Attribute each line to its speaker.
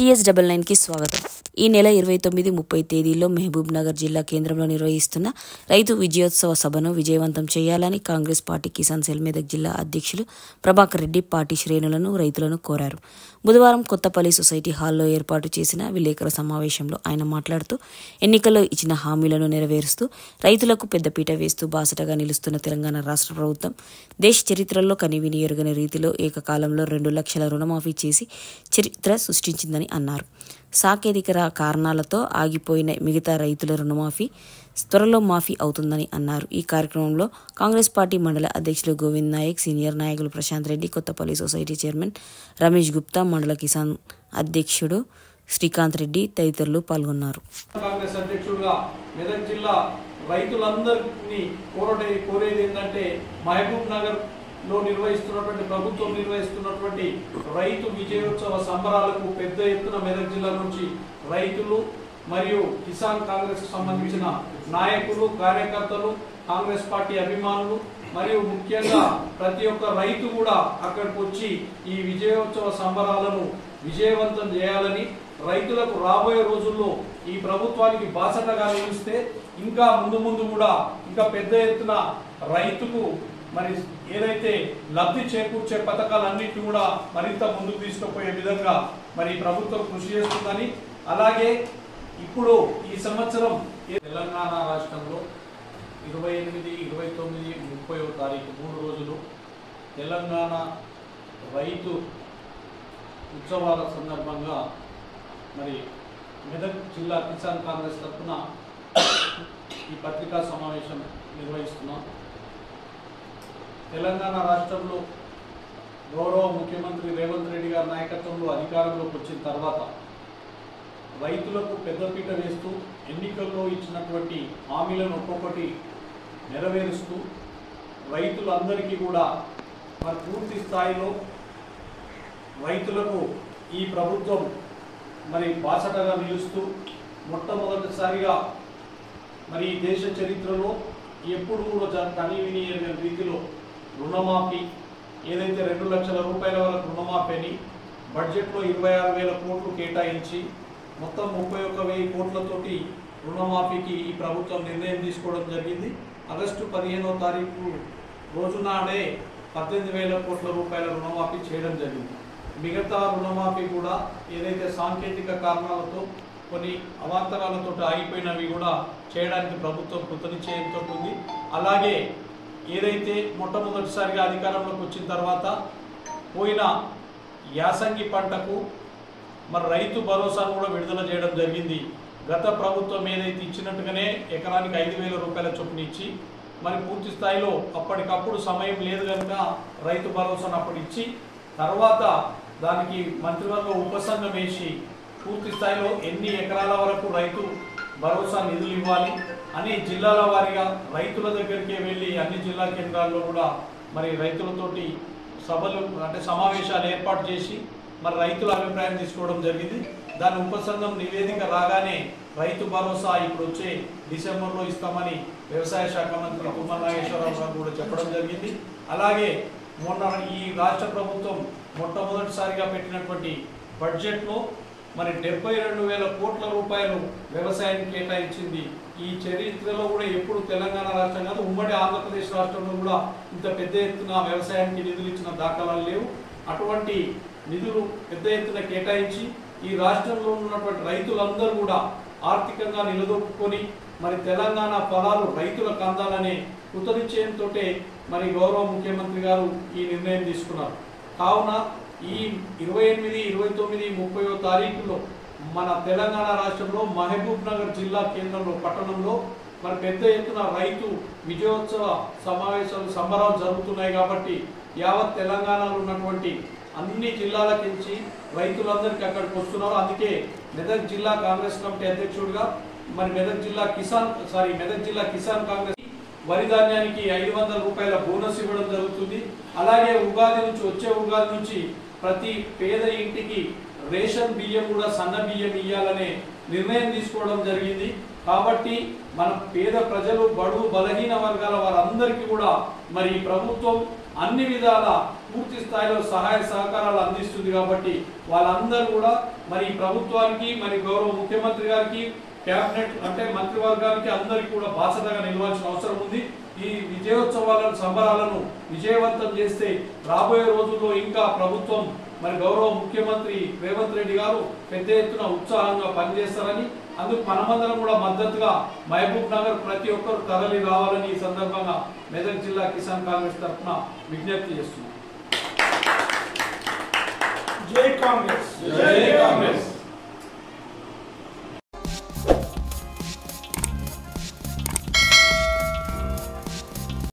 Speaker 1: TS99 కి స్వాగతం. ఈ నెల 29-30 తేదీల్లో మహబూబ్ నగర్ జిల్లా కేంద్రంలో నిర్వహిస్తున్న రైతు విజయోత్సవ సభను విజయవంతం చేయాలని కాంగ్రెస్ పార్టీ కిసాన్ సెల్ మెదక్ జిల్లా అధ్యక్షులు ప్రభాకర్ రెడ్డి పార్టీ శ్రేణులను రైతులను కోరారు. బుధవారం కొత్తపల్లి సొసైటీ హాల్లో ఏర్పాటు చేసిన విలేకరుల సమావేశంలో ఆయన మాట్లాడుతూ ఎన్నికల్లో ఇచ్చిన హామీలను నెరవేరుస్తూ రైతులకు పెద్దపీట వేస్తూ బాసటగా నిలుస్తున్న తెలంగాణ రాష్ట్ర ప్రభుత్వం దేశ చరిత్రలో కనివిని ఎరుగని రీతిలో ఏకకాలంలో 2 లక్షల రుణమాఫీ చేసి చరిత్ర సృష్టించిందని అన్నారు. సాంకేతిక కారణాలతో ఆగిపోయిన మిగతా రైతుల రుణమాఫీ త్వరలో మాఫీ అవుతుందని అన్నారు. ఈ కార్యక్రమంలో కాంగ్రెస్ పార్టీ మండల అధ్యక్షులు గోవింద్ నాయక్, సీనియర్ నాయకులు ప్రశాంత్ రెడ్డి, కొత్తపల్లి సొసైటీ చైర్మన్ రమేష్ గుప్తా, మండల కిసాన్ అధ్యక్షుడు శ్రీకాంత్ రెడ్డి తదితరులు పాల్గొన్నారు.
Speaker 2: కాంగ్రెస్ అధ్యక్షుడుగా మెదక్ జిల్లా రైతులందరినీ కోరేది ఏంటంటే మహబూబ్ నగర్ లో ప్రభుత్వం నిర్వహిస్తున్నటువంటి రైతు విజయోత్సవ సంబరాలకు పెద్ద ఎత్తున మెదక్ జిల్లా నుంచి రైతులు మరియు కిసాన్ కాంగ్రెస్ కు సంబంధించిన నాయకులు, కార్యకర్తలు, కాంగ్రెస్ పార్టీ అభిమానులు మరియు ముఖ్యంగా ప్రతి ఒక్క రైతు కూడా అక్కడికి వచ్చి ఈ విజయోత్సవ సంబరాలను విజయవంతం చేయాలని, రైతులకు రాబోయే రోజుల్లో ఈ ప్రభుత్వానికి బాసటగా నిలిస్తే ఇంకా ముందు కూడా ఇంకా పెద్ద ఎత్తున రైతుకు మరి ఏదైతే లబ్ధి చేకూర్చే పథకాలన్నింటినీ కూడా మరింత ముందుకు తీసుకుపోయే విధంగా మరి ప్రభుత్వం కృషి చేస్తుందని, అలాగే ఇప్పుడు ఈ సంవత్సరం తెలంగాణ రాష్ట్రంలో 28, 29, 30వ తారీఖు 3 రోజులు తెలంగాణ రైతు ఉత్సవాల సందర్భంగా మరి మెదక్ జిల్లా కిసాన్ కాంగ్రెస్ తరఫున ఈ పత్రికా సమావేశం నిర్వహిస్తున్నాం. తెలంగాణ రాష్ట్రంలో గౌరవ ముఖ్యమంత్రి రేవంత్ రెడ్డి గారి నాయకత్వంలో అధికారంలోకి వచ్చిన తర్వాత రైతులకు పెద్దపీట వేస్తూ ఎన్నికల్లో ఇచ్చినటువంటి హామీలను ఒక్కొక్కటి నెరవేరుస్తూ రైతులందరికీ కూడా మరి పూర్తి స్థాయిలో రైతులకు ఈ ప్రభుత్వం మరి బాసటగా నిలుస్తూ మొట్టమొదటిసారిగా మరి దేశ చరిత్రలో ఎప్పుడు కూడా కనివిని రీతిలో రుణమాఫీ ఏదైతే 2 లక్షల రూపాయల వరకు రుణమాఫీ అని బడ్జెట్లో 26,000 కోట్లు కేటాయించి మొత్తం 31,000 కోట్లతోటి రుణమాఫీకి ఈ ప్రభుత్వం నిర్ణయం తీసుకోవడం జరిగింది. ఆగస్టు 15వ తారీఖు రోజునాడే 18,000 కోట్ల రూపాయల రుణమాఫీ చేయడం జరిగింది. మిగతా రుణమాఫీ కూడా ఏదైతే సాంకేతిక కారణాలతో కొన్ని అవాంతరాలతో ఆగిపోయినవి కూడా చేయడానికి ప్రభుత్వం కృతనిశ్చయంతో ఉంది. అలాగే ఏదైతే మొట్టమొదటిసారిగా అధికారంలోకి వచ్చిన తర్వాత పోయిన యాసంగి పంటకు మరి రైతు భరోసాను కూడా విడుదల చేయడం జరిగింది. గత ప్రభుత్వం ఏదైతే ఇచ్చినట్టుగానే ఎకరానికి 5,000 రూపాయల చొప్పున ఇచ్చి మరి పూర్తి స్థాయిలో అప్పటికప్పుడు సమయం లేదు కనుక రైతు భరోసాను అప్పుడు ఇచ్చి తర్వాత దానికి మంత్రివర్గ ఉపసంఘం వేసి పూర్తి స్థాయిలో ఎన్ని ఎకరాల వరకు రైతు భరోసా నిధులు ఇవ్వాలి అని జిల్లాల వారీగా రైతుల దగ్గరికి వెళ్ళి అన్ని జిల్లా కేంద్రాల్లో కూడా మరి రైతులతోటి సభలు అంటే సమావేశాలు ఏర్పాటు చేసి మరి రైతుల అభిప్రాయం తీసుకోవడం జరిగింది. దాని ఉపసంఘం నివేదిక రాగానే రైతు భరోసా ఇప్పుడు వచ్చే డిసెంబర్లో ఇస్తామని వ్యవసాయ శాఖ మంత్రి తుమ్మల నాగేశ్వరరావు గారు కూడా చెప్పడం జరిగింది. అలాగే మొన్న ఈ రాష్ట్ర ప్రభుత్వం మొట్టమొదటిసారిగా పెట్టినటువంటి బడ్జెట్లో మరి 72,000 కోట్ల రూపాయలు వ్యవసాయానికి కేటాయించింది. ఈ చరిత్రలో కూడా ఎప్పుడు తెలంగాణ రాష్ట్రం కాదు, ఉమ్మడి ఆంధ్రప్రదేశ్ రాష్ట్రంలో కూడా ఇంత పెద్ద ఎత్తున వ్యవసాయానికి నిధులు ఇచ్చిన దాఖలాలు లేవు. అటువంటి నిధులు పెద్ద ఎత్తున కేటాయించి ఈ రాష్ట్రంలో ఉన్నటువంటి రైతులందరూ కూడా ఆర్థికంగా నిలదొక్కుని మరి తెలంగాణ ఫలాలు రైతులకు అందాలనే కృతనిశ్చయంతో మరి గౌరవ ముఖ్యమంత్రి గారు ఈ నిర్ణయం తీసుకున్నారు. కావున ఈ 28, 29, 30వ తారీఖులో మన తెలంగాణ రాష్ట్రంలో మహబూబ్ నగర్ జిల్లా కేంద్రంలో పట్టణంలో మరి పెద్ద ఎత్తున రైతు విజయోత్సవ సంబరాలు జరుగుతున్నాయి. కాబట్టి యావత్ తెలంగాణలో ఉన్నటువంటి అన్ని జిల్లాలకించి రైతులందరికీ అక్కడికి వస్తున్నారు. అందుకే మెదక్ జిల్లా కాంగ్రెస్ కమిటీ అధ్యక్షుడిగా మరి మెదక్ జిల్లా కిసాన్ కాంగ్రెస్ వరి ధాన్యానికి 500 రూపాయల బోనస్ ఇవ్వడం జరుగుతుంది. అలాగే వచ్చే ఉగాది నుంచి ప్రతి పేద ఇంటికి రేషన్ బియ్యం కూడా సన్న బియ్యం ఇవ్వాలనే నిర్ణయం తీసుకోవడం జరిగింది. కాబట్టి మన పేద ప్రజలు, బడుగు బలహీన వర్గాల వారందరికీ కూడా మరి ప్రభుత్వం అన్ని విధాల పూర్తి స్థాయిలో సహాయ సహకారాలు అందిస్తుంది. కాబట్టి వాళ్ళందరూ కూడా మరి ప్రభుత్వానికి, మరి గౌరవ ముఖ్యమంత్రి గారికి, క్యాబినెట్ అంటే మంత్రివర్గానికి అందరికీ కూడా బాసటగా నిలవాల్సిన అవసరం ఉంది. ఈ విజయోత్సవాలను, సంబరాలను విజయవంతం చేస్తే రాబోయే రోజుల్లో ఇంకా ప్రభుత్వం, మరి గౌరవ ముఖ్యమంత్రి రేవంత్ రెడ్డి గారు పెద్ద ఎత్తున ఉత్సాహంగా పనిచేస్తారని, అందుకు మనమందరం కూడా మద్దతుగా మహబూబ్ నగర్ ప్రతి ఒక్కరు తరలి రావాలని ఈ సందర్భంగా మెదక్ జిల్లా కిసాన్ కాంగ్రెస్ తరఫున విజ్ఞప్తి చేస్తున్నాం.
Speaker 3: జై కాంగ్రెస్.
Speaker 2: జై కాంగ్రెస్.